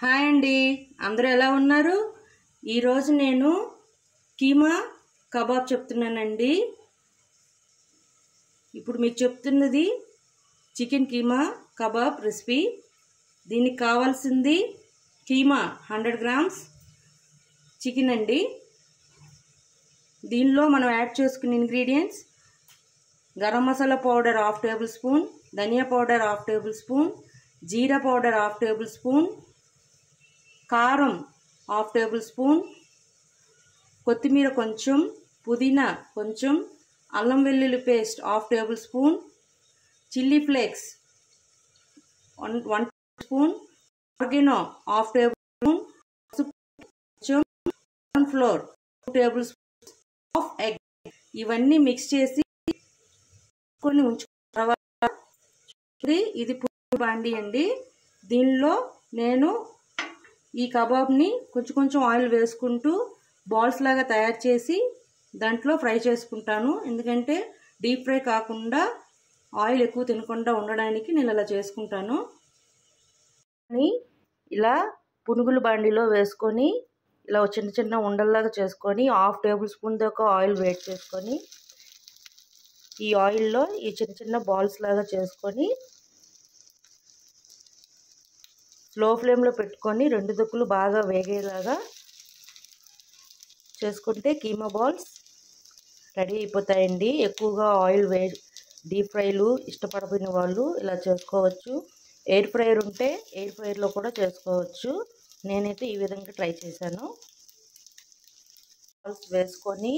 Hi అండి, అందరూ ఎలా ఉన్నారు? ఈరోజు నేను కీమా కబాబ్ చెప్తున్నానండి. ఇప్పుడు మీకు చెప్తున్నది చికెన్ కీమా కబాబ్ రెసిపీ. దీనికి కావాల్సింది కీమా 100 గ్రామ్స్, చికెన్ అండి. దీనిలో మనం యాడ్ చేసుకునే ingredients: garam masala powder 1/2 tablespoon, ధనియా పౌడర్ 1/2 టేబుల్ స్పూన్, జీరా పౌడర్ 1/2 టేబుల్ స్పూన్, కారం 1/2 టేబుల్ స్పూన్, కొత్తిమీర కొంచెం, పుదీనా కొంచెం, అల్లం వెల్లుల్లి paste 1/2 tablespoon, chilli flakes 1 tablespoon, oregano 1/2 tablespoon, కొంచెం cornflour 2 tablespoons of egg. ఇవన్నీ మిక్స్ చేసి కొన్ని ఉంచుకున్న తర్వాత ఇది పునుగుల బాండి అండి. దీనిలో నేను ఈ కబాబ్ని కొంచెం కొంచెం ఆయిల్ వేసుకుంటూ బాల్స్ లాగా తయారు చేసి దాంట్లో ఫ్రై చేసుకుంటాను. ఎందుకంటే డీప్ ఫ్రై కాకుండా ఆయిల్ ఎక్కువ తినకుండా ఉండడానికి నేను ఇలా చేసుకుంటాను. ఇలా పునుగుల బాండిలో వేసుకొని ఇలా చిన్న చిన్న ఉండల్లాగా చేసుకొని 1/2 టేబుల్ స్పూన్ దాకా ఆయిల్ వేడి చేసుకొని ఈ ఆయిల్లో ఈ చిన్న చిన్న బాల్స్ లాగా చేసుకొని స్లో ఫ్లేమ్లో పెట్టుకొని 2 దిక్కులు బాగా వేగేలాగా చేసుకుంటే కీమా బాల్స్ రెడీ అయిపోతాయండి. ఎక్కువగా ఆయిల్ డీప్ ఫ్రైలు ఇష్టపడని వాళ్ళు ఇలా చేసుకోవచ్చు. ఎయిర్ ఫ్రైయర్ ఉంటే ఎయిర్ ఫ్రైయర్లో కూడా చేసుకోవచ్చు. నేనైతే ఈ విధంగా ట్రై చేశాను. బాల్స్ వేసుకొని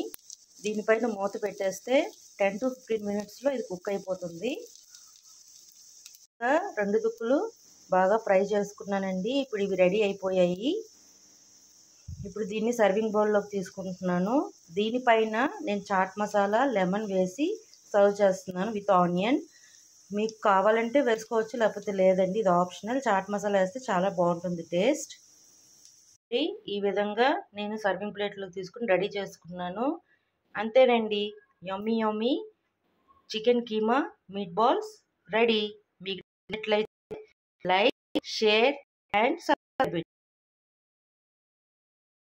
దీనిపైన మూత పెట్టేస్తే 10 to 15 మినిట్స్లో ఇది కుక్ అయిపోతుంది. 2 దిక్కులు బాగా ఫ్రై చేసుకున్నానండి. ఇప్పుడు ఇవి రెడీ అయిపోయాయి. ఇప్పుడు దీన్ని సర్వింగ్ బౌల్లోకి తీసుకుంటున్నాను. దీనిపైన నేను చాట్ మసాలా, లెమన్ వేసి సర్వ్ చేస్తున్నాను విత్ ఆనియన్. మీకు కావాలంటే వేసుకోవచ్చు, లేకపోతే లేదండి, ఇది ఆప్షనల్. చాట్ మసాలా వేస్తే చాలా బాగుంటుంది టేస్ట్. ఈ విధంగా నేను సర్వింగ్ ప్లేట్లో తీసుకుని రెడీ చేసుకున్నాను. అంతేనండి, yummy yummy chicken keema meatballs ready. మీకు నచ్చినట్లయితే లైక్, షేర్ అండ్ సబ్స్క్రైబ్.